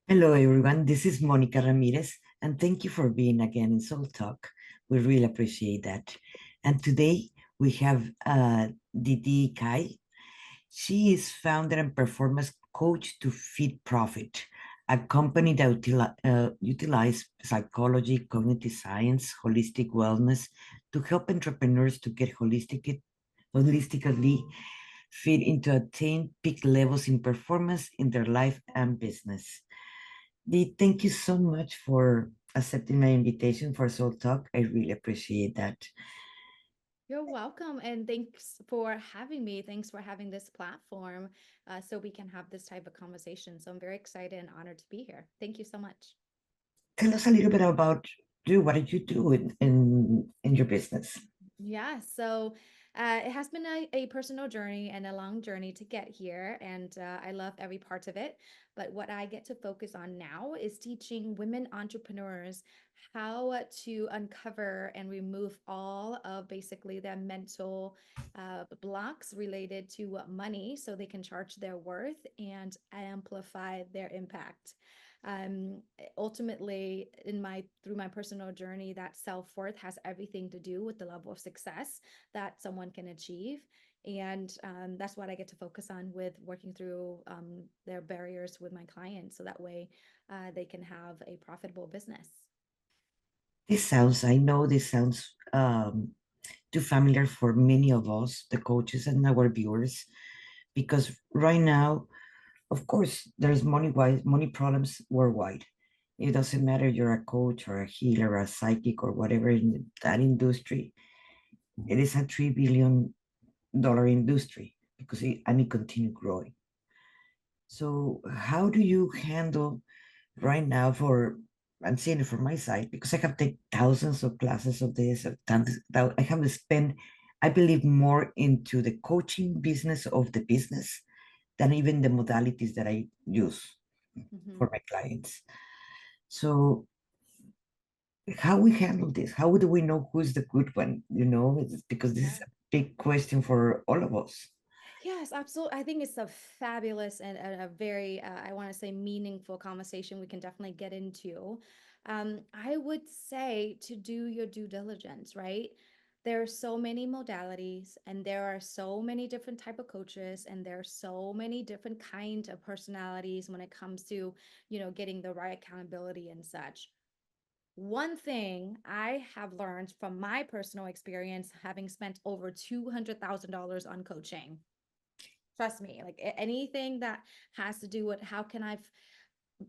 Hello, everyone. This is Monica Ramirez, and thank you for being again in Soul Talk. We really appreciate that. And today we have DeeDee Cai. She is founder and performance coach to Feed Profit, a company that utilize psychology, cognitive science, holistic wellness to help entrepreneurs to get holistically fit into attain peak levels in performance in their life and business. Dee, thank you so much for accepting my invitation for Soul Talk. I really appreciate that. You're welcome. And thanks for having me. Thanks for having this platform so we can have this type of conversation. So I'm very excited and honored to be here. Thank you so much. Tell us a little bit about you. What did you do in your business? Yeah, so it has been a personal journey and a long journey to get here, and I love every part of it. But what I get to focus on now is teaching women entrepreneurs how to uncover and remove all of basically their mental blocks related to money so they can charge their worth and amplify their impact. Ultimately, in my through my personal journey, that self-worth has everything to do with the level of success that someone can achieve. And that's what I get to focus on with working through their barriers with my clients so that way they can have a profitable business. I know this sounds too familiar for many of us, the coaches and our viewers, because right now, of course, there's money problems worldwide. It doesn't matter you're a coach or a healer or a psychic or whatever in that industry. It is a $3 billion industry and it continue growing. So how do you handle right now for I'm seeing it from my side because I have taken thousands of classes of this. I have spent, I believe, more into the coaching business of the business than even the modalities that I use Mhm. for my clients. So how we handle this? How do we know who's the good one? It's because this is Yeah. a big question for all of us. Yes, absolutely. I think it's a fabulous and a very, I want to say, meaningful conversation we can definitely get into. I would say to do your due diligence, right? There are so many modalities, and there are so many different type of coaches, and there are so many different kind of personalities when it comes to, getting the right accountability and such. One thing I have learned from my personal experience, having spent over $200,000 on coaching. Trust me, like anything that has to do with how can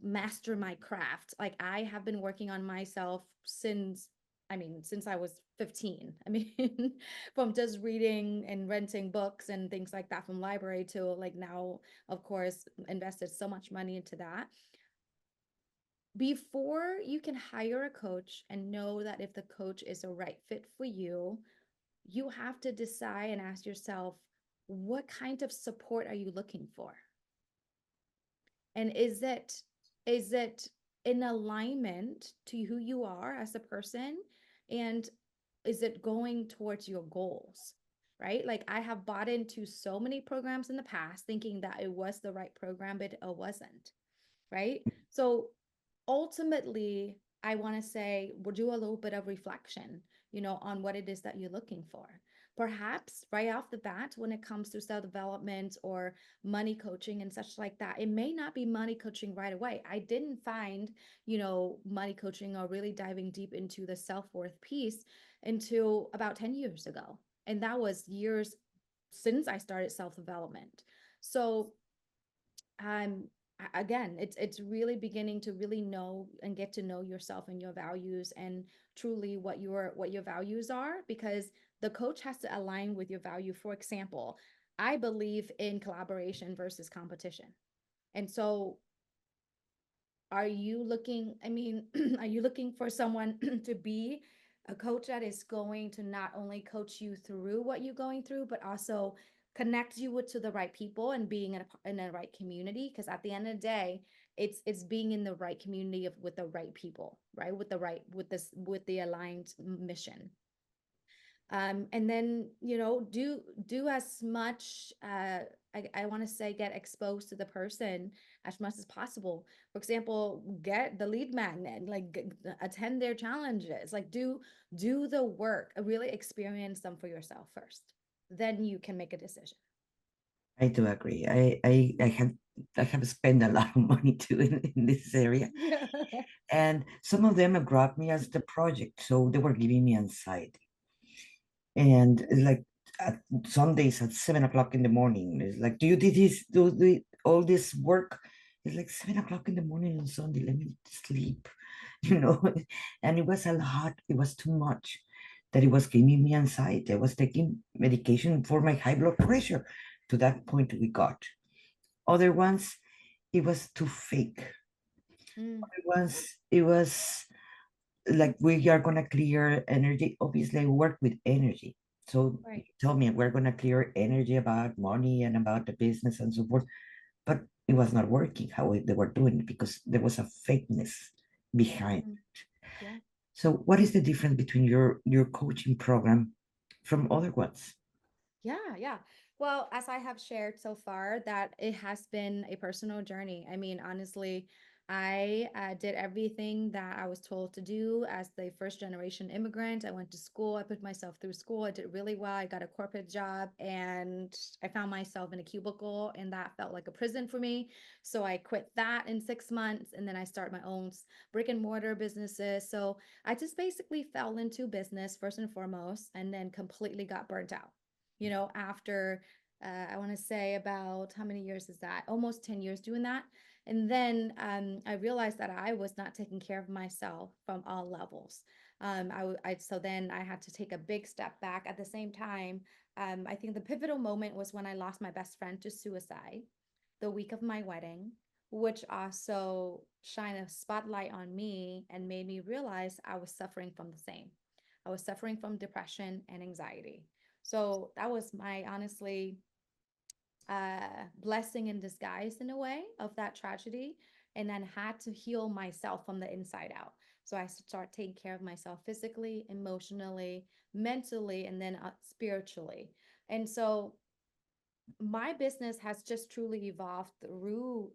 master my craft. Like I have been working on myself since I was 15. I mean, from just reading and renting books and things like that from library to like now, of course, invested so much money into that. Before you can hire a coach and know that if the coach is a right fit for you, you have to decide and ask yourself, what kind of support are you looking for? And is it in alignment to who you are as a person? And is it going towards your goals? Right? Like I have bought into so many programs in the past thinking that it was the right program, but it wasn't. Right? So ultimately, I want to say we'll do a little bit of reflection, on what it is that you're looking for. Perhaps right off the bat, when it comes to self development or money coaching and such like that, it may not be money coaching right away. I didn't find, money coaching or really diving deep into the self worth piece until about 10 years ago. And that was years since I started self development. So um again, it's really beginning to really know and get to know yourself and your values and truly what your values are, because the coach has to align with your value. For example, I believe in collaboration versus competition. And so are you looking, I mean, are you looking for someone to be a coach that is going to not only coach you through what you're going through, but also connect you with to the right people and being in a right community? Because at the end of the day, it's being in the right community with the right people, right? With the aligned mission. And then do as much I want to say get exposed to the person as much as possible. For example, get the lead magnet, like attend their challenges, like do the work, really experience them for yourself first. Then you can make a decision. I do agree. I have spent a lot of money too in this area, Yeah. and some of them have grabbed me as the project, so they were giving me anxiety. And it's like at some days at 7 o'clock in the morning, it's like, do you did this do all this work? It's like 7 o'clock in the morning on Sunday. Let me sleep, you know. And it was a lot. It was too much. That it was giving me anxiety. I was taking medication for my high blood pressure. To that point, we got. Other ones, it was too fake. Mm, It was like we are gonna clear energy. Obviously, I work with energy. So you right. tell me we're gonna clear energy about money and about the business and so forth, but it was not working how they were doing it because there was a fakeness behind. Mm, yeah. So what is the difference between your coaching program from other ones? Yeah, yeah. Well, as I have shared so far, that it has been a personal journey. I mean, honestly, I did everything that I was told to do as the first generation immigrant. I went to school, I put myself through school, I did really well. I got a corporate job, and I found myself in a cubicle, and that felt like a prison for me. So I quit that in 6 months, and then I started my own brick and mortar businesses. So I just basically fell into business first and foremost, and then completely got burnt out, after I want to say about how many years is that? Almost 10 years doing that. And then I realized that I was not taking care of myself from all levels. So then I had to take a big step back. At the same time, I think the pivotal moment was when I lost my best friend to suicide the week of my wedding, which also shined a spotlight on me and made me realize I was suffering from the same. I was suffering from depression and anxiety. So that was my honestly blessing in disguise in a way of that tragedy. And then had to heal myself from the inside out. So I start taking care of myself physically, emotionally, mentally, and then spiritually. And so my business has just truly evolved through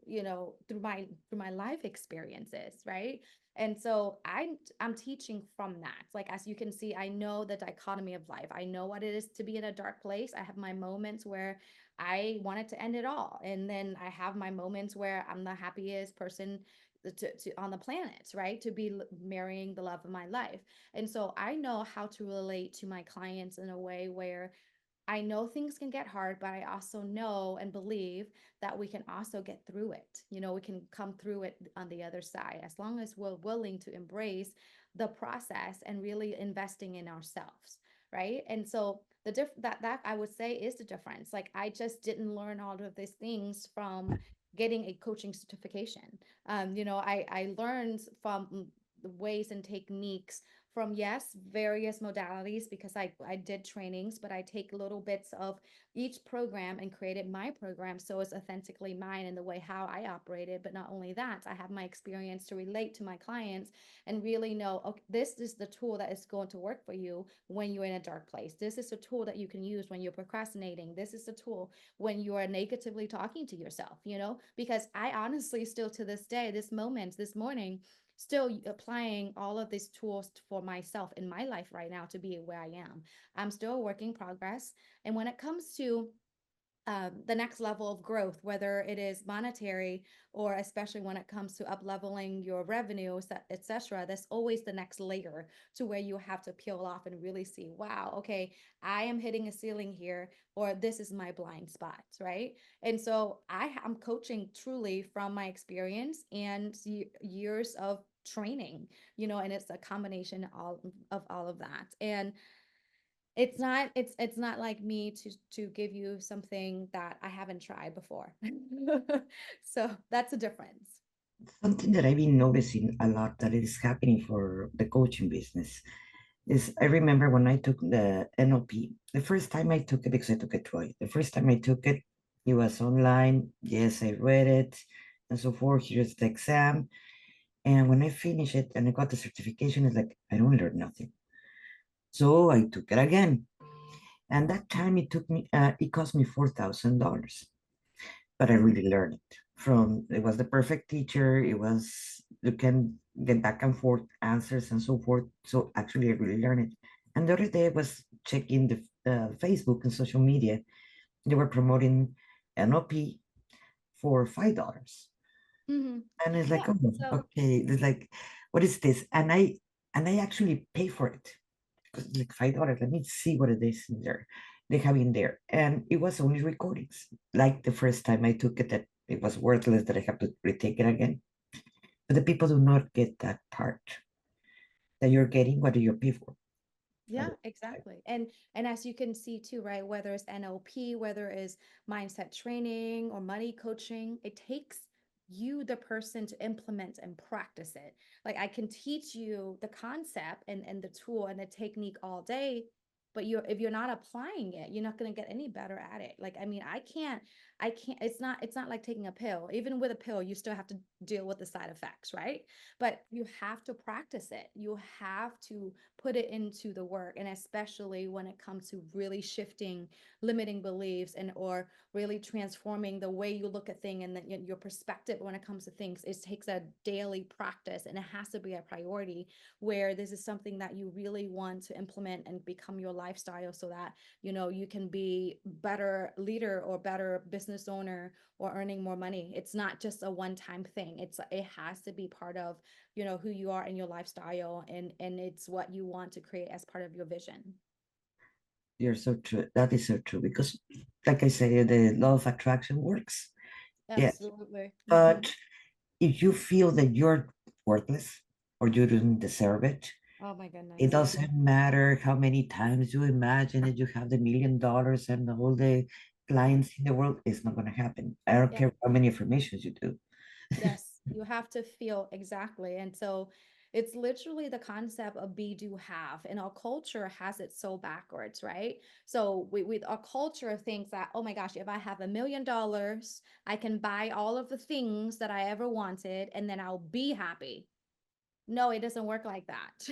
through my life experiences, right? And so I'm teaching from that. Like, as you can see, I know the dichotomy of life. I know what it is to be in a dark place. I have my moments where I wanted to end it all, and then I have my moments where I'm the happiest person on the planet, right? To be marrying the love of my life. And so I know how to relate to my clients in a way where I know things can get hard, but I also know and believe that we can also get through it. We can come through it on the other side as long as we're willing to embrace the process and really investing in ourselves, right? And so that I would say is the difference. Like, I just didn't learn all of these things from getting a coaching certification. I learned from the ways and techniques from, yes, various modalities, because I did trainings, but I take little bits of each program and created my program so it's authentically mine in the way how I operated. But not only that, I have my experience to relate to my clients and really know, okay, this is the tool that is going to work for you when you're in a dark place. This is a tool that you can use when you're procrastinating. This is the tool when you are negatively talking to yourself, because I honestly still to this day, this morning, still applying all of these tools for myself in my life right now to be where I am. I'm still a work in progress. And when it comes to the next level of growth, whether it is monetary or especially when it comes to up leveling your revenue, etc. That's always the next layer to where you have to peel off and really see, wow, okay, I am hitting a ceiling here, or this is my blind spot, right? And so I'm coaching truly from my experience and years of training, and it's a combination of all of that. And it's not like me to give you something that I haven't tried before. So that's a difference. Something that I've been noticing a lot that is happening for the coaching business is I remember when I took the NLP, the first time I took it, because I took it twice. The first time I took it, it was online. Yes, I read it and so forth. Here's the exam. And when I finished it and I got the certification, it's like, I don't learn nothing. So I took it again. And that time it cost me $4,000. but I really learned it. From it was the perfect teacher. It was you can get back and forth answers and so forth. So actually, I really learned it. And the other day, I was checking the Facebook and social media. They were promoting NOP for $5, Hmm. and it's like, Yeah. oh, So okay. It's like, what is this? And I actually pay for it because it's like $5. Let me see what it is in there. They have in there, and it was only recordings. Like the first time I took it, that it was worthless. That I have to retake it again. But the people do not get that part that you're getting what do you pay for. yeah, exactly. And as you can see too, right, whether it's NLP, whether it's mindset training or money coaching, it takes you, the person, to implement and practice it. Like I can teach you the concept and the tool and the technique all day, but if you're not applying it, you're not going to get any better at it. Like I mean, I can't it's not like taking a pill. Even with a pill, you still have to deal with the side effects, right? But you have to practice it. You have to put it into the work, and especially when it comes to really shifting limiting beliefs and or really transforming the way you look at things and your perspective when it comes to things. It takes a daily practice, and it has to be a priority where this is something that you really want to implement and become your lifestyle, so that you can be better leader or better business owner or earning more money. It's not just a one-time thing. It has to be part of who you are and your lifestyle, and it's what you want to create as part of your vision. You're so true. That is so true because, like I say, the law of attraction works. Yes, Absolutely. Hmm. but if you feel that you're worthless or you don't deserve it, Oh my it goodness, yeah. doesn't matter how many times you imagine that you have the $1 million and all the clients in the world. It's not going to happen. I don't Yeah. care how many affirmations you do. Yes, you have to feel exactly. And so it's literally the concept of be, do, have. And our culture has it so backwards, right? So with our culture thinks that, oh my gosh, if I have $1 million, I can buy all of the things that I ever wanted and then I'll be happy. No, it doesn't work like that.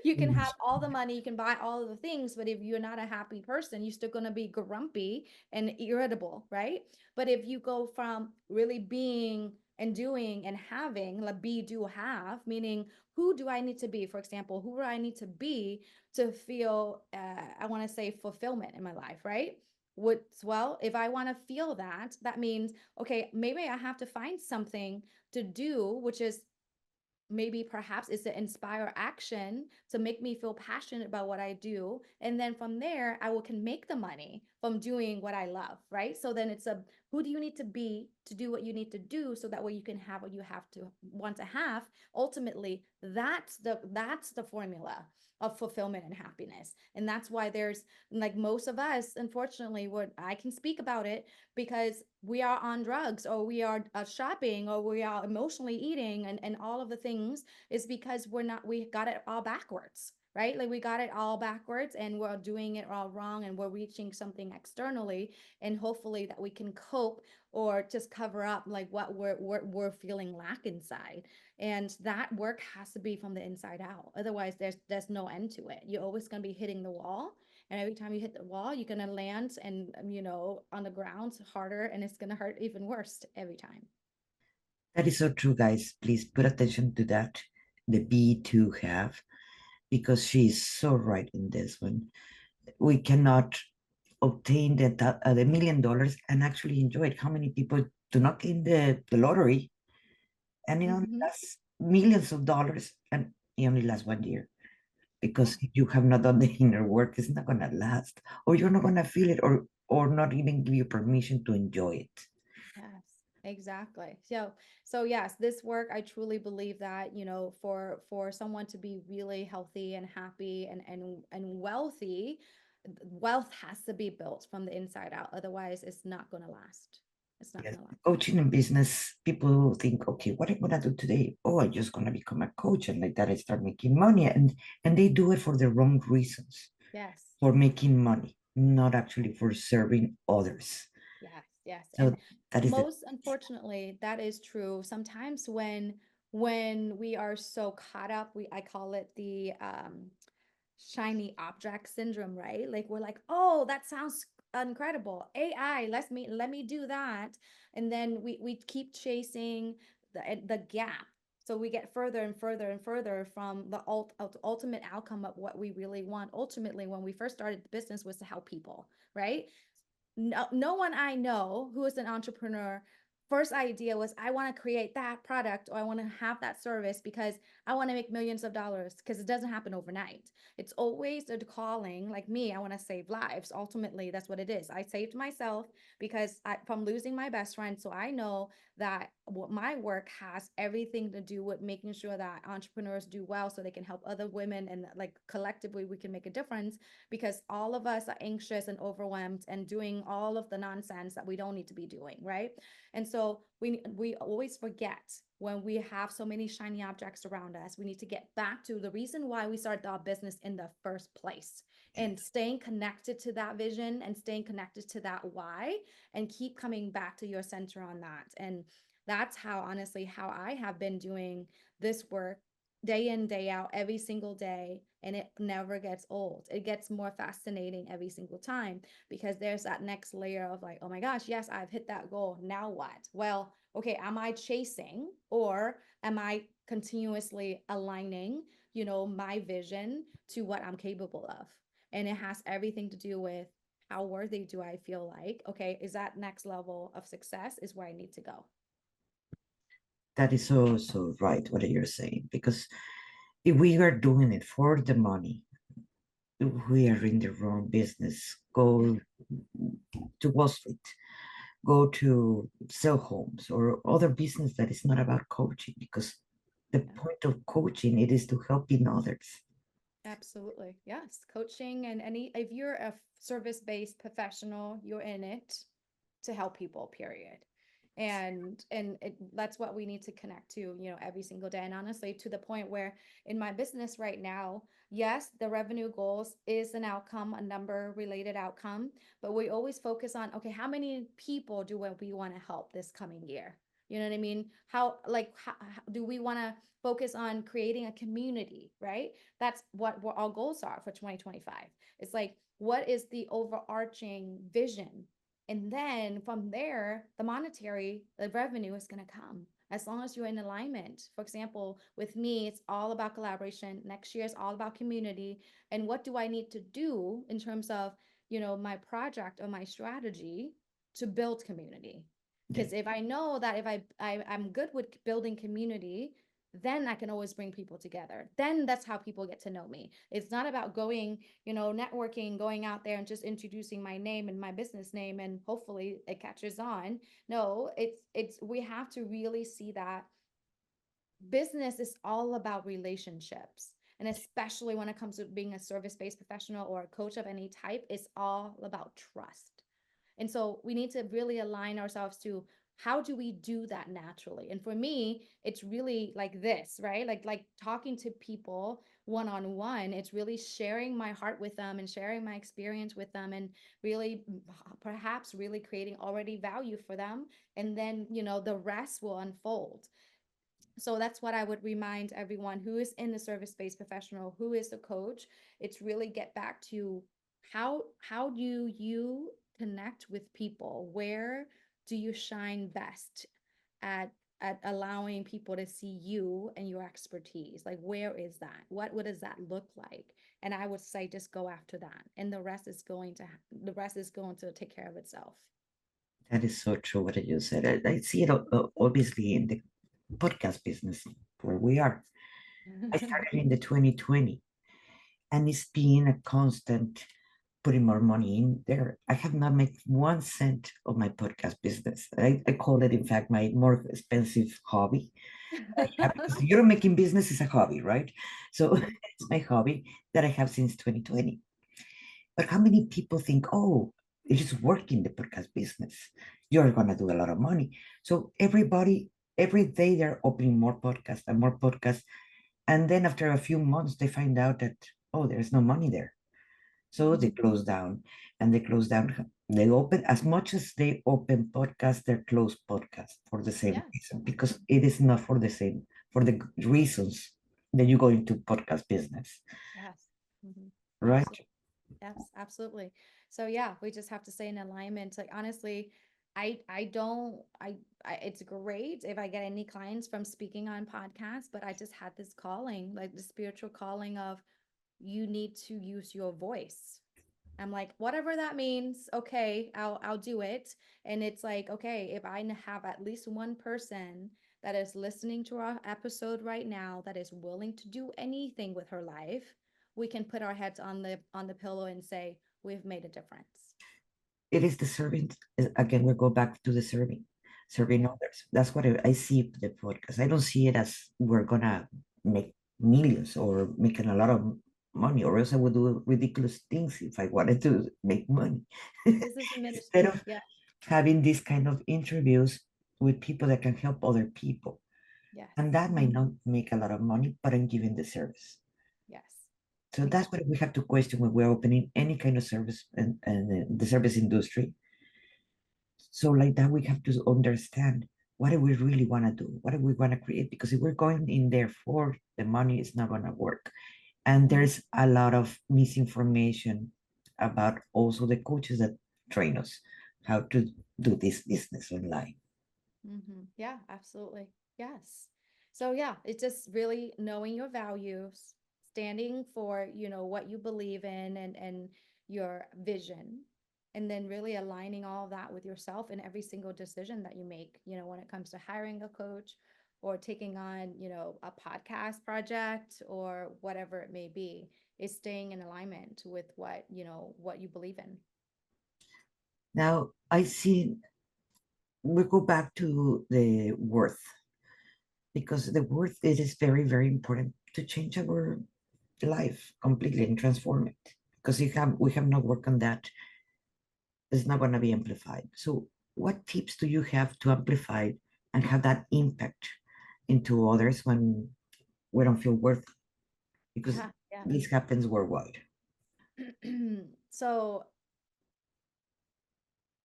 You can have all the money, you can buy all of the things, but if you're not a happy person, you're still going to be grumpy and irritable, right? But if you go from really being and doing and having, like be, do, have, meaning who do I need to be? For example, who do I need to be to feel, I want to say fulfillment in my life, right? Well, if I want to feel that, that means, okay, maybe I have to find something to do, which is maybe perhaps it's to inspire action to make me feel passionate about what I do. And then from there, I will can make the money from doing what I love, right? So then it's a who do you need to be to do what you need to do so that way you can have what you have to want to have. Ultimately, that's the formula of fulfillment and happiness. And that's why there's like most of us, unfortunately, what I can speak about it because we are on drugs or we are shopping or we are emotionally eating and all of the things is because we got it all backwards, right? Like we got it all backwards and we're doing it all wrong and we're reaching something externally and hopefully that we can cope or just cover up like what we're feeling lack inside. And that work has to be from the inside out, otherwise there's no end to it. You're always going to be hitting the wall, and every time you hit the wall, you're going to land and, on the ground harder and it's going to hurt even worse every time. That is so true, guys. Please put attention to that. The be to have, because she's so right in this one. We cannot obtain the $1 million and actually enjoy it. How many people do not get the lottery and it only Hmm. lasts millions of dollars and it only lasts 1 year? Yeah. Because if you have not done the inner work, it's not gonna last, or you're not gonna feel it, or not even give you permission to enjoy it. Yes, exactly. So yes, this work, I truly believe that, for someone to be really healthy and happy and wealthy, wealth has to be built from the inside out. Otherwise, it's not going to last. It's not Yes. going to last. Coaching and business, people think, okay, what am I gonna do today? Oh, I'm just gonna become a coach, and like that, I start making money, and they do it for the wrong reasons, Yes. for making money, not actually for serving others. Yes, yes. And So that is the most unfortunately, that is true. Sometimes when we are so caught up, I call it the shiny object syndrome, right? Like we're like, "Oh, that sounds incredible. AI, let me do that. And then we keep chasing the gap. So we get further and further and further from the ultimate outcome of what we really want. Ultimately, when we first started the business was to help people, right? No one I know who is an entrepreneur first idea was I want to create that product or I want to have that service because I want to make millions of dollars because it doesn't happen overnight. It's always a calling. Like me, I want to save lives. Ultimately, that's what it is. I saved myself because from losing my best friend. So I know that what my work has everything to do with making sure that entrepreneurs do well so they can help other women and like collectively we can make a difference because all of us are anxious and overwhelmed and doing all of the nonsense that we don't need to be doing, right? And so we always forget when we have so many shiny objects around us. We need to get back to the reason why we started our business in the first place and staying connected to that vision and staying connected to that why and keep coming back to your center on that. And that's how honestly how I have been doing this work day in day out every single day, and it never gets old. It gets more fascinating every single time because there's that next layer of like, oh my gosh, yes, I've hit that goal, now what? Well, okay, am I chasing or am I continuously aligning, my vision to what I'm capable of? And it has everything to do with how worthy do I feel like, okay, is that next level of success is where I need to go. That is so, so right what you're saying. Because if we are doing it for the money, we are in the wrong business. Yeah. Go to Wall Street, go to sell homes or other business that is not about coaching, because the Yeah. point of coaching it is to helping others. Absolutely. Yes. Coaching and any, if you're a service-based professional, you're in it to help people, period. That's what we need to connect to, every single day. And honestly, to the point where in my business right now, yes, the revenue goals is an outcome, a number related outcome, but we always focus on, okay, how many people do we want to help this coming year? You know what I mean? How do we want to focus on creating a community, right? That's what our goals are for 2025. It's like, what is the overarching vision? And then from there, the revenue is going to come as long as you're in alignment. For example, with me, it's all about collaboration. Next year is all about community. And what do I need to do in terms of, my project or my strategy to build community? Yeah, Because if I know that if I'm good with building community, then I can always bring people together. Then that's how people get to know me. It's not about going, networking, going out there and just introducing my name and my business name and hopefully it catches on. No, it's we have to really see that business is all about relationships. And especially when it comes to being a service-based professional or a coach of any type, it's all about trust. And so we need to really align ourselves to how do we do that naturally? And for me, it's really like this, right? Like talking to people one on one. It's really sharing my heart with them and sharing my experience with them and really perhaps really creating already value for them. And then, the rest will unfold. So that's what I would remind everyone who is in the service-based professional, who is a coach. It's really get back to how do you connect with people? Where do you shine best at allowing people to see you and your expertise? Like where is that? What does that look like? And I would say just go after that. And the rest is going to take care of itself. that is so true what you said. I see it obviously in the podcast business where we are. I started in the 2020, and it's been a constant putting more money in there. I have not made 1 cent of my podcast business. I call it, in fact, my more expensive hobby. I have, because you're making business is a hobby, right? So Mhm. it's my hobby that I have since 2020. But how many people think, oh, it is working the podcast business? You're gonna do a lot of money. So everybody, every day they're opening more podcasts and more podcasts. And then after a few months, they find out that, oh, there's no money there. So they Mhm. close down and they close down. They open as much as they open podcasts, they're closed podcasts for the same Yes. reason, because it is not for the same, for the reasons that you go into podcast business, Yes. Mhm. right? Absolutely. Yes, absolutely. So yeah, we just have to stay in alignment. Like honestly, I don't I it's great if I get any clients from speaking on podcasts, but I just had this calling, like the spiritual calling of you need to use your voice. I'm like, whatever that means, okay, I'll do it. And it's like, okay, if I have at least one person that is listening to our episode right now that is willing to do anything with her life, we can put our heads on the pillow and say, we've made a difference. It is the serving. Again, we go back to the serving Yeah. others. That's what I see the podcast. I don't see it as we're gonna make millions or making a lot of money, or else I would do ridiculous things if I wanted to make money. This is a Instead ministry. of Yeah. having these kind of interviews with people that can help other people, and Yes. that might not make a lot of money, but I'm giving the service. Yes. So that's what Exactly. we have to question when we're opening any kind of service and the service industry. So like that, we have to understand what do we really want to do? What do we want to create? Because if we're going in there for the money, it's not going to work. And there's a lot of misinformation about also the coaches that train us how to do this business online. Yeah, absolutely. Yes. So yeah, it's just really knowing your values, standing for, what you believe in and your vision, and then really aligning all of that with yourself in every single decision that you make, when it comes to hiring a coach or taking on, a podcast project or whatever it may be, is staying in alignment with what you believe in. Now, I see we go back to the worth because the worth it is very, very important to change our life completely and transform it. Because we have not worked on that, it's not going to be amplified. So, what tips do you have to amplify and have that impact into others when we don't feel worth? Because Yeah, yeah. this happens worldwide. So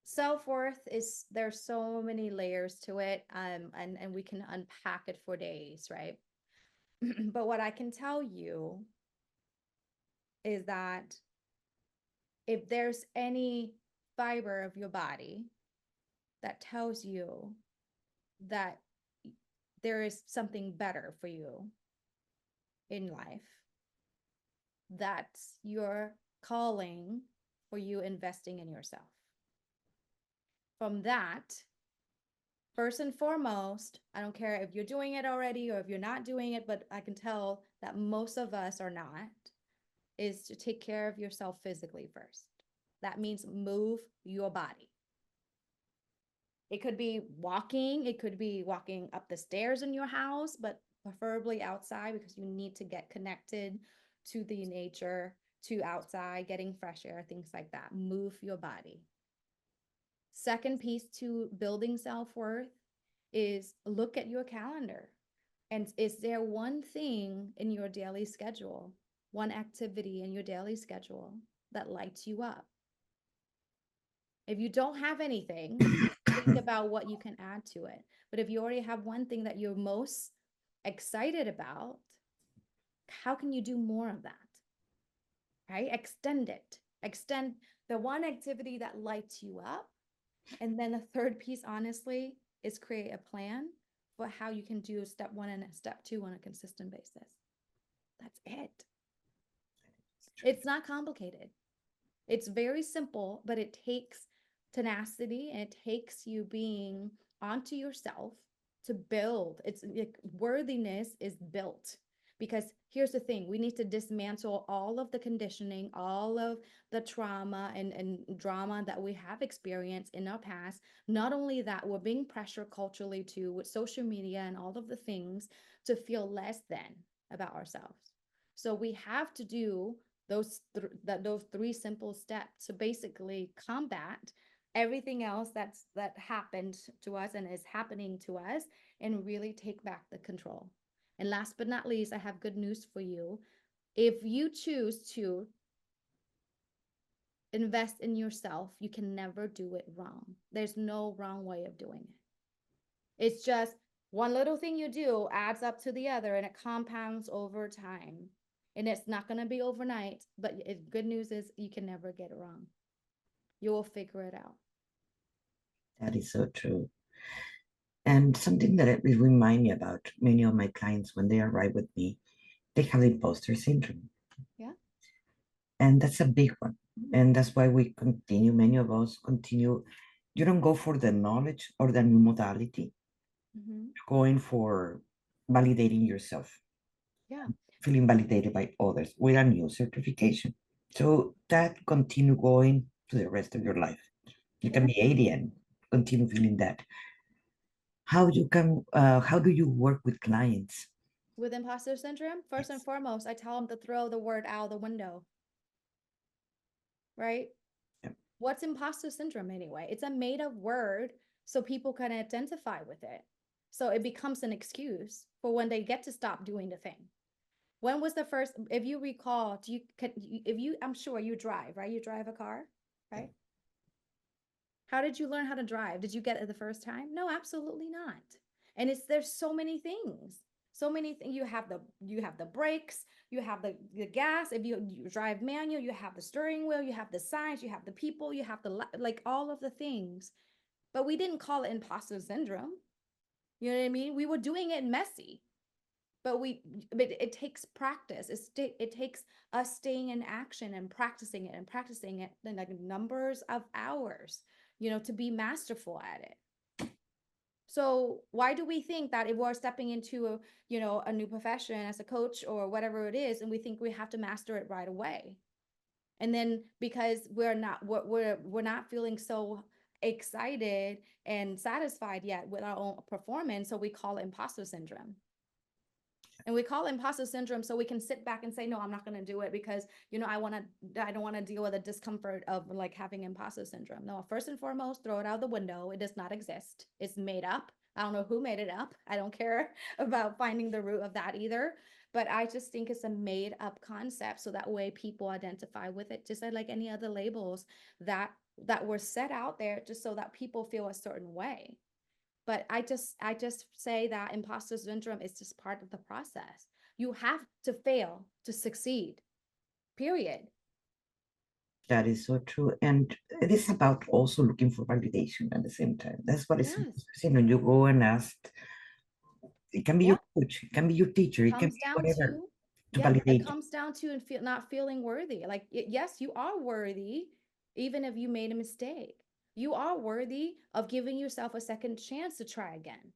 self-worth is there's so many layers to it, and we can unpack it for days, right? But what I can tell you is that if there's any fiber of your body that tells you that there is something better for you in life, that's your calling for you investing in yourself. From that, first and foremost, I don't care if you're doing it already or if you're not doing it, but I can tell that most of us are not, is to take care of yourself physically first. That means move your body. It could be walking, it could be walking up the stairs in your house, but preferably outside because you need to get connected to the nature, to outside, getting fresh air, things like that. Move your body. Second piece to building self worth is look at your calendar. And is there one thing in your daily schedule, one activity in your daily schedule that lights you up? If you don't have anything, think about what you can add to it. But if you already have one thing that you're most excited about, how can you do more of that? Right? Extend it. Extend the one activity that lights you up. And then the third piece, honestly, is create a plan for how you can do step one and step two on a consistent basis. That's it. It's not complicated. It's very simple, but it takes tenacity and it takes you being onto yourself to build. It's like worthiness is built. Because here's the thing, we need to dismantle all of the conditioning, all of the trauma and drama that we have experienced in our past. Not only that, we're being pressured culturally too with social media and all of the things to feel less than about ourselves. So we have to do those three simple steps to basically combat everything else that happened to us and is happening to us, and really take back the control. And last but not least, I have good news for you. If you choose to invest in yourself, you can never do it wrong. There's no wrong way of doing it. It's just one little thing you do adds up to the other and it compounds over time. And it's not going to be overnight, but good news is you can never get it wrong. You will figure it out. That is so true. And something that it remind me about many of my clients when they arrive with me, they have the imposter syndrome. Yeah. And that's a big one. And that's why we continue, many of us continue. You don't go for the knowledge or the new modality, Hmm. you're going for validating yourself, Yeah. feeling validated by others with a new certification. So that continue going to the rest of your life. You can Yeah. be 80 and continue feeling that. How do you work with clients? With imposter syndrome, first and Yes. foremost, I tell them to throw the word out the window, right? Yeah. What's imposter syndrome anyway? It's a made up word so people can identify with it. So it becomes an excuse for when they get to stop doing the thing. When was the first, if you recall, if you, I'm sure you drive, right? You drive a car, Yeah. right? How did you learn how to drive? Did you get it the first time? No, absolutely not. And there's so many things. So many things. You have the brakes, you have the gas. If you drive manual, you have the steering wheel, you have the signs, you have the people, you have the like all of the things. But we didn't call it imposter syndrome. You know what I mean? We were doing it messy. But it takes practice. It takes us staying in action and practicing it in like numbers of hours, to be masterful at it. So why do we think that if we're stepping into a new profession as a coach or whatever it is, and we think we have to master it right away? And then because we're not feeling so excited and satisfied yet with our own performance, so we call it imposter syndrome. And we call it imposter syndrome so we can sit back and say, no, I'm not going to do it because I don't want to deal with the discomfort of like having imposter syndrome. No, first and foremost, throw it out the window. It does not exist. It's made up. I don't know who made it up. I don't care about finding the root of that either. But I just think it's a made up concept so that way people identify with it, just like any other labels that were set out there just so that people feel a certain way. But I just say that imposter syndrome is just part of the process. You have to fail to succeed, period. That is so true. And it is about also looking for validation at the same time. That's what it's Yes. interesting when you go and ask. It can be Yeah. your coach, it can be your teacher, it can Comes be down whatever to, to yeah, it validate you. comes down to and feel not feeling worthy. Like yes, you are worthy, even if you made a mistake. You are worthy of giving yourself a second chance to try again,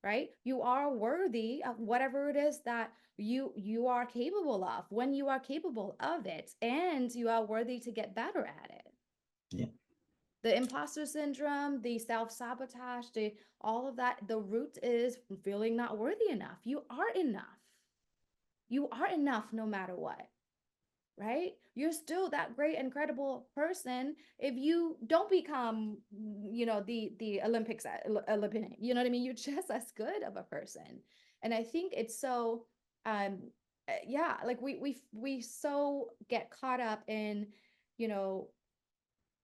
right? You are worthy of whatever it is that you are capable of when you are capable of it, and you are worthy to get better at it. Yeah, The imposter syndrome, the self-sabotage, the all of that, the root is feeling not worthy enough. You are enough. You are enough no matter what, right? You're still that great, incredible person if you don't become, the Olympics Olympian. You know what I mean? You're just as good of a person. And I think it's so yeah, like we so get caught up in, you know,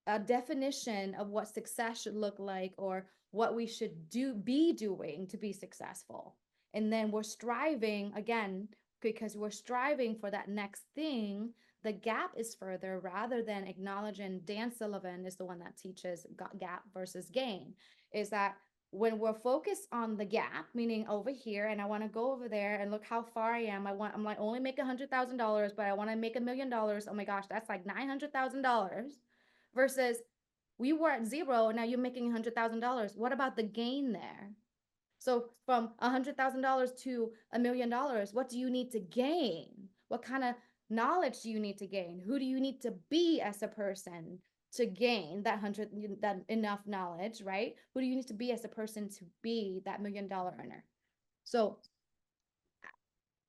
a definition of what success should look like or what we should be doing to be successful. And then we're striving again because we're striving for that next thing. The gap is further rather than acknowledging. Dan Sullivan is the one that teaches gap versus gain, is that when we're focused on the gap, meaning over here, and I want to go over there and look how far I am. I'm like only make $100,000, but I want to make $1 million. Oh my gosh, that's like $900,000 versus we were at zero, now you're making $100,000. What about the gain there? So from $100,000 to $1 million, what do you need to gain? What kind of knowledge do you need to gain? Who do you need to be as a person to gain that enough knowledge, right? Who do you need to be as a person to be that $1 million earner? So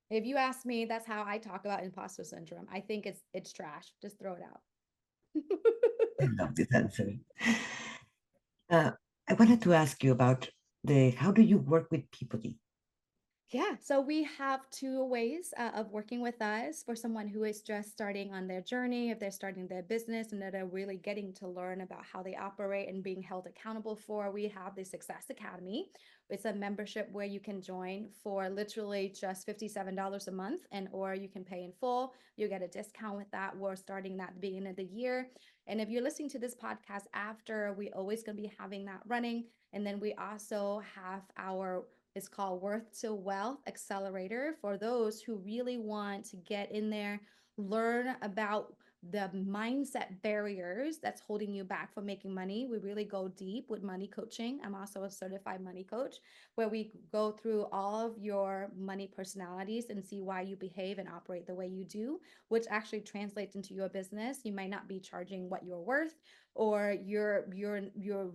if you ask me, that's how I talk about imposter syndrome. I think it's trash. Just throw it out. I love this answer. uh, I wanted to ask you about the how do you work with people? Yeah, so we have two ways of working with us for someone who is just starting on their journey, if they're starting their business and that are really getting to learn about how they operate and being held accountable for. We have the Success Academy, It's a membership where you can join for literally just $57 a month, and or you can pay in full. You get a discount with that. We're starting that at the beginning of the year. And if you're listening to this podcast after, we always going to be having that running. And then we also have our, it's called Worth to Wealth Accelerator for those who really want to get in there, learn about the mindset barriers that's holding you back from making money. We really go deep with money coaching. I'm also a certified money coach, where we go through all of your money personalities and see why you behave and operate the way you do, which actually translates into your business. You might not be charging what you're worth, or you're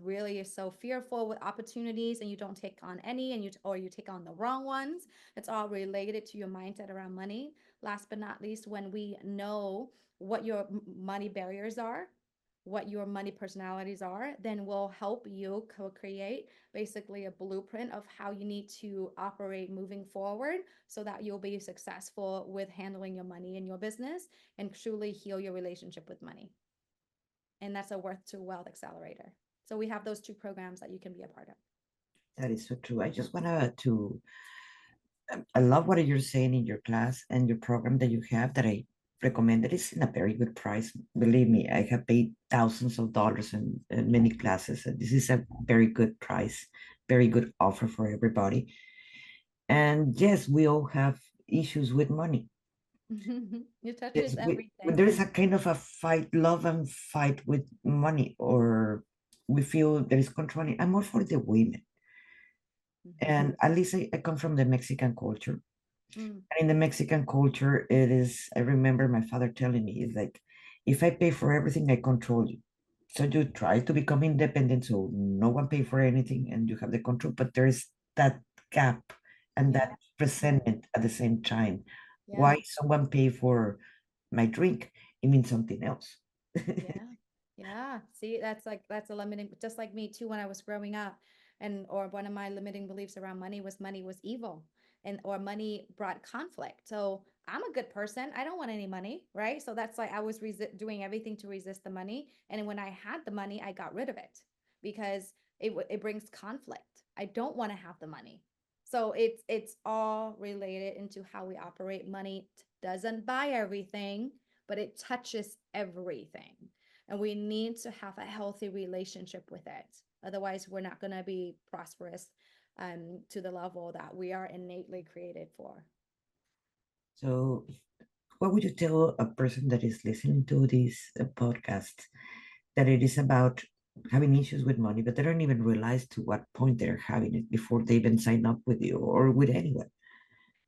really so fearful with opportunities and you don't take on any, and you take on the wrong ones. It's all related to your mindset around money. Last but not least, when we know what your money barriers are, what your money personalities are, then we'll help you co-create basically a blueprint of how you need to operate moving forward so that you'll be successful with handling your money in your business and truly heal your relationship with money. And that's a Worth to Wealth Accelerator. So we have those two programs that you can be a part of. That is so true. I just wanted to, I love what you're saying in your class and your program that you have that I recommend. It is in a very good price. Believe me, I have paid thousands of dollars in many classes. And this is a very good price, very good offer for everybody. And yes, we all have issues with money. It touches Yes, everything. there is a kind of a fight, love and fight with money, or we feel there is controlling. I'm more for the women. Mhm. And at least I come from the Mexican culture. Mm, And in the Mexican culture, it is, I remember my father telling me, it's like, if I pay for everything, I control you. So you try to become independent so no one pay for anything and you have the control, but there is that gap and yeah, that resentment at the same time. yeah. Why someone pay for my drink? It means something else. Yeah. Yeah. See, that's a limiting, just like me too when I was growing up. And or one of my limiting beliefs around money was evil, and or money brought conflict. So I'm a good person. I don't want any money, right? So that's like I was doing everything to resist the money. And when I had the money, I got rid of it because it brings conflict. I don't want to have the money. So it's all related into how we operate. Money doesn't buy everything, but it touches everything. And we need to have a healthy relationship with it. Otherwise, we're not going to be prosperous to the level that we are innately created for. So, what would you tell a person that is listening to this podcast that it is about having issues with money, but they don't even realize to what point they're having it before they even sign up with you or with anyone?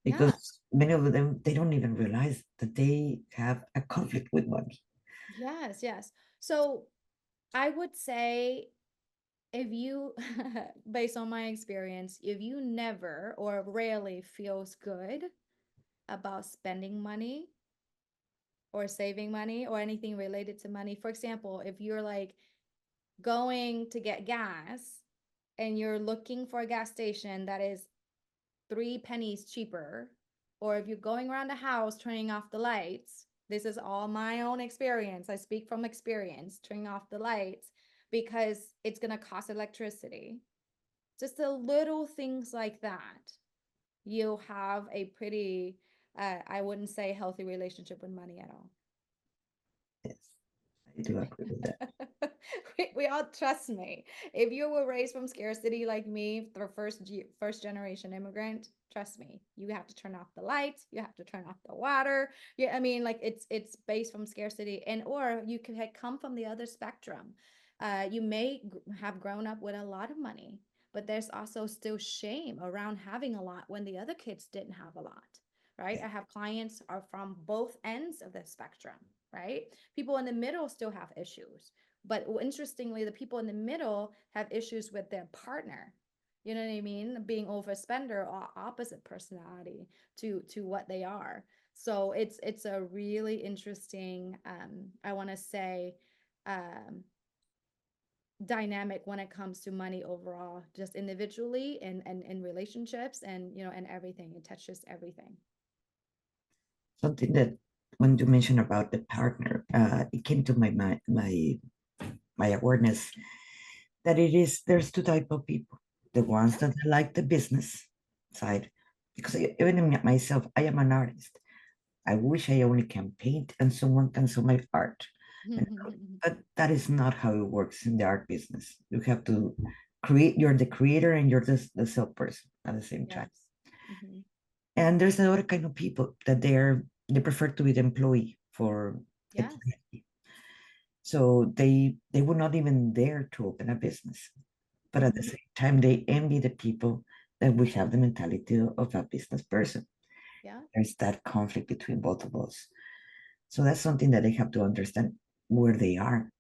Yeah. Because many of them, they don't even realize that they have a conflict with money. Yes. Yes. So I would say if you, based on my experience, if you never or rarely feels good about spending money or saving money or anything related to money, for example, if you're like going to get gas and you're looking for a gas station that is 3 pennies cheaper, or if you're going around the house turning off the lights, this is all my own experience. I speak from experience, turning off the lights because it's going to cost electricity. Just the little things like that. You'll have a pretty, I wouldn't say healthy relationship with money at all. Yes, I do agree with that. We all trust me. If you were raised from scarcity like me, the first generation immigrant, trust me, you have to turn off the lights, you have to turn off the water. Yeah, I mean, like it's based from scarcity, and or you could have come from the other spectrum. You may have grown up with a lot of money, but there's also still shame around having a lot when the other kids didn't have a lot, right? I have clients are from both ends of the spectrum, right? People in the middle still have issues. But interestingly, the people in the middle have issues with their partner. You know what I mean? Being overspender or opposite personality to what they are. So it's a really interesting I want to say um dynamic when it comes to money overall, just individually and in relationships and and everything. It touches everything. Something that when you mentioned about the partner, it came to my awareness that it is there's two type of people. the ones Yeah. that like the business side. Because even myself, I am an artist. I wish I only can paint and someone can sell my art. And, but that is not how it works in the art business. You have to create, you're the creator and you're the salesperson at the same time. Yes. Hmm. And there's another kind of people that they prefer to be the employee for Yes. eternity. So they would not even dare to open a business. But at the Hmm. same time, they envy the people that we have the mentality of a business person. Yeah. There's that conflict between both of us. So that's something that they have to understand where they are.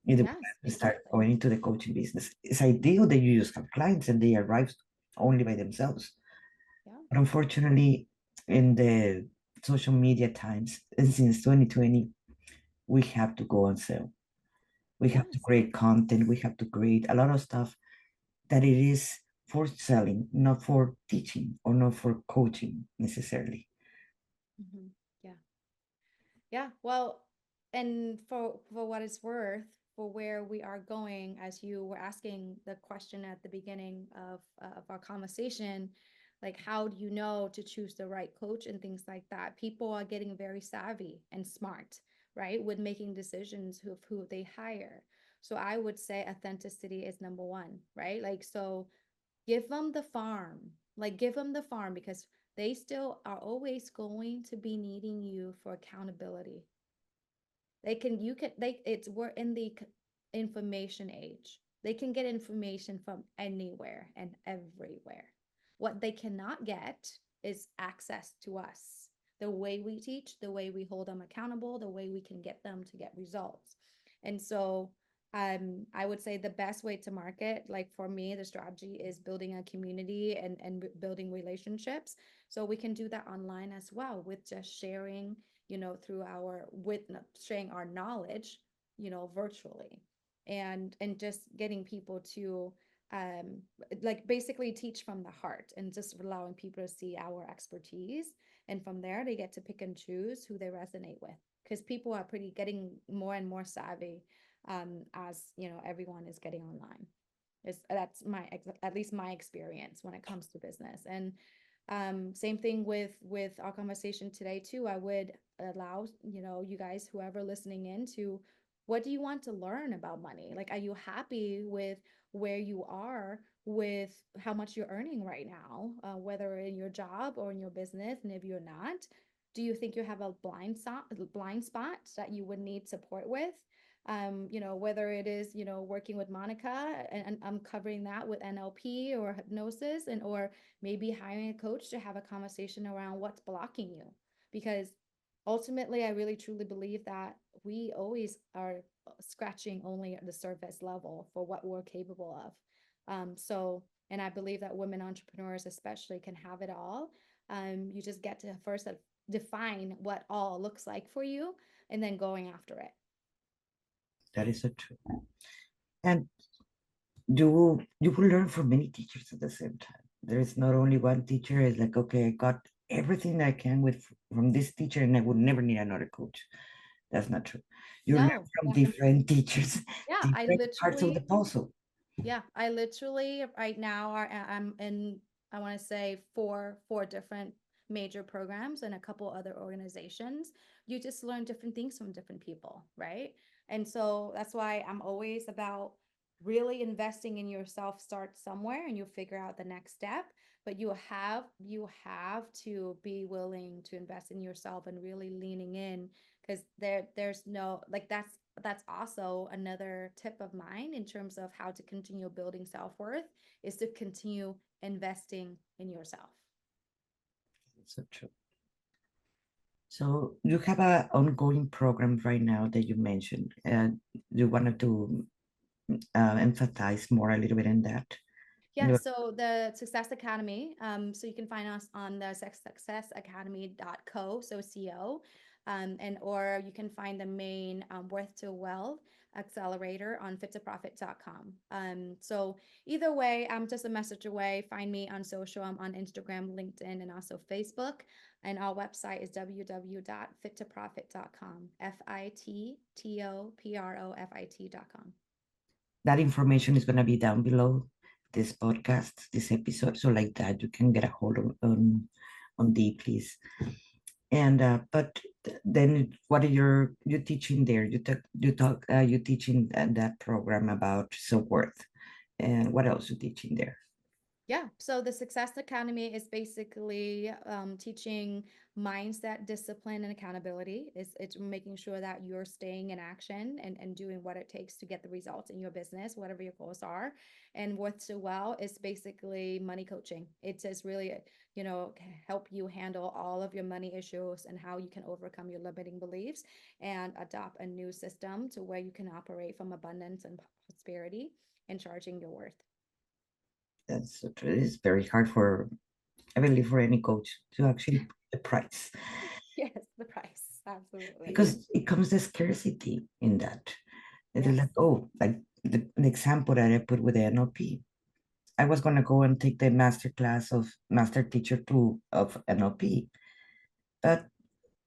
If they Yes, start exactly. going into the coaching business, it's ideal that you just have clients and they arrive only by themselves. Yeah. But unfortunately, in the social media times, and since 2020, we have to go and sell. We have to Yes. create content. We have to create a lot of stuff that it is for selling, not for teaching or not for coaching necessarily. Hmm. Yeah. Yeah. Well, and for what it's worth, for where we are going, as you were asking the question at the beginning of our conversation, like how do you know to choose the right coach and things like that? People are getting very savvy and smart, right, with making decisions of who they hire. So I would say authenticity is number one, right? Like so give them the farm. Like give them the farm because they still are always going to be needing you for accountability. They can, you can, they, it's, we're in the information age. They can get information from anywhere and everywhere. What they cannot get is access to us, the way we teach, the way we hold them accountable, the way we can get them to get results. And so, I would say the best way to market, like for me, the strategy is building a community and building relationships. So we can do that online as well with just sharing, through our with sharing our knowledge, virtually, and just getting people to um like basically teach from the heart and just allowing people to see our expertise, and from there they get to pick and choose who they resonate with, because people are pretty getting more and more savvy, as everyone is getting online. Is That's my at least my experience when it comes to business. And same thing with our conversation today too. I would allow, you guys, whoever listening in, to what do you want to learn about money? Like, are you happy with where you are with how much you're earning right now, whether in your job or in your business? And if you're not, do you think you have a blind spot that you would need support with? Whether it is, working with Monica and I'm covering that with NLP or hypnosis, and or maybe hiring a coach to have a conversation around what's blocking you. Because ultimately, I really truly believe that we always are scratching only at the surface level for what we're capable of. And I believe that women entrepreneurs, especially, can have it all. You just get to first define what all looks like for you and then going after it. That is so true. And you will learn from many teachers at the same time. There is not only one teacher. It's like, okay, I got everything I can with from this teacher, and I would never need another coach. That's not true. You learn No, from definitely. different teachers, Yeah, I different parts of the literally puzzle. Yeah, I literally right now I'm in, I want to say, four different major programs and a couple other organizations. You just learn different things from different people, right? And so that's why I'm always about really investing in yourself. Start somewhere and you figure out the next step, but you have to be willing to invest in yourself and really leaning in, because there's no, like, that's also another tip of mine in terms of how to continue building self-worth, is to continue investing in yourself. That's so true. So you have a ongoing program right now that you mentioned, and you wanted to emphasize more a little bit in that. Yeah, You- so the Success Academy, so you can find us on the successacademy.co, so co, and or you can find the main Worth to Wealth accelerator on fit2profit.com. So either way, I'm just a message away. Find me on social. I'm on Instagram, LinkedIn, and also Facebook. And our website is www.fit2profit.com, FITTOPROFIT.com. that information is going to be down below this podcast, this episode, so like that you can get a hold on Dee, please. And but then what are you teaching there? You teaching that program about self-worth, and what else you teaching there? Yeah. So the Success Academy is basically teaching mindset, discipline, and accountability. It's making sure that you're staying in action and doing what it takes to get the results in your business, whatever your goals are. And Worth to Well is basically money coaching. It says really, help you handle all of your money issues and how you can overcome your limiting beliefs and adopt a new system to where you can operate from abundance and prosperity and charging your worth. That's so true. It's very hard for, I believe, for any coach to actually put the price, Yes, the price. Absolutely. because it comes the scarcity in that. It is Yes. like, oh, like the example that I put with the NLP. I was gonna go and take the master class of master teacher two of NLP, but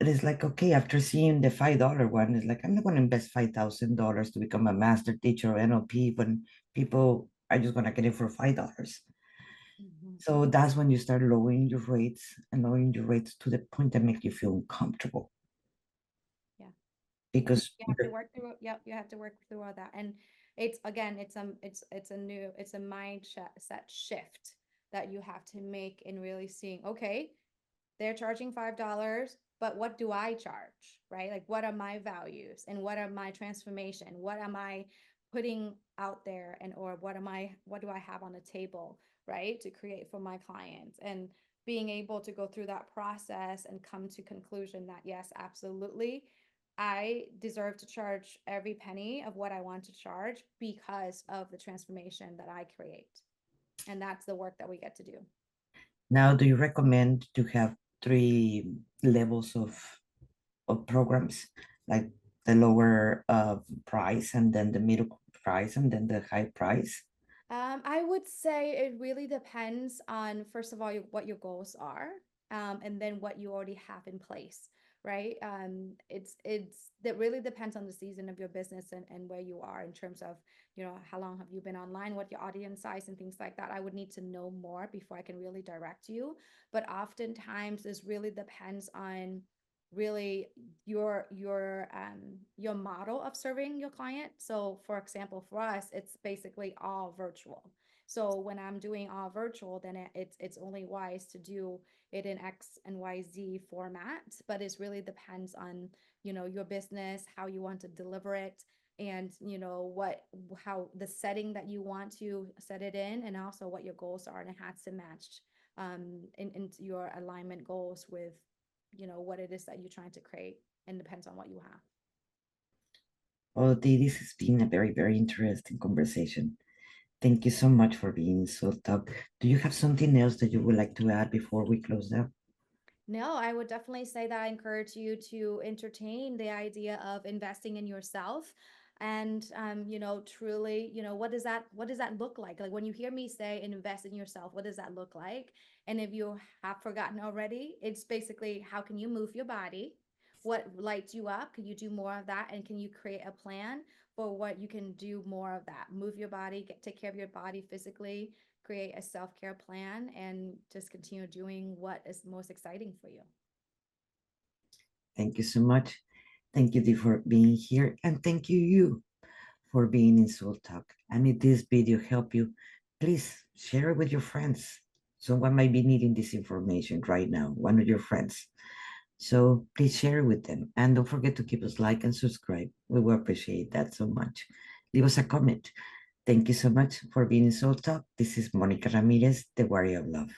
it is like, okay, after seeing the $5 one, it's like I'm not gonna invest $5,000 to become a master teacher of NLP when people are just gonna get it for $5. Mhm. So that's when you start lowering your rates and lowering your rates to the point that make you feel uncomfortable, Yeah. And because you have to work through, yep, you have to work through all that. And it's again, it's a mindset set shift that you have to make in really seeing, okay, they're charging $5, but what do I charge? Right? Like what are my values and what are my transformation? What am I putting out there and or what do I have on the table, right? To create for my clients and being able to go through that process and come to conclusion that yes, absolutely, I deserve to charge every penny of what I want to charge because of the transformation that I create. And that's the work that we get to do. now, do you recommend to have three levels of programs, like the lower price, and then the middle price, and then the high price? I would say it really depends on, first of all, what your goals are, and then what you already have in place, right? It's that really depends on the season of your business and where you are in terms of, how long have you been online, what your audience size and things like that. I would need to know more before I can really direct you. But oftentimes, this really depends on really your model of serving your client. So for example, for us, it's basically all virtual. So when I'm doing all virtual, then it's only wise to do it in X and YZ format, but it really depends on, your business, how you want to deliver it, and what how the setting that you want to set it in, and also what your goals are, and it has to match into your alignment goals with what it is that you're trying to create, and depends on what you have. Oh, Dee, this has been a very, very interesting conversation. Thank you so much for being so talk. Do you have something else that you would like to add before we close out? No, I would definitely say that I encourage you to entertain the idea of investing in yourself. And truly, what does that look like when you hear me say invest in yourself? What does that look like? And if you have forgotten already, it's basically how can you move your body, what lights you up, can you do more of that, and can you create a plan for what you can do more of that? Move your body, take care of your body physically, create a self-care plan, and just continue doing what is most exciting for you. Thank you so much. Thank you, Dee, for being here, and thank you for being in Soul Talk. And if this video helped you, please share it with your friends. Someone might be needing this information right now, one of your friends. So please share it with them. And don't forget to keep us like and subscribe. We will appreciate that so much. Leave us a comment. Thank you so much for being in Soul Talk. This is Monica Ramirez, the Warrior of Love.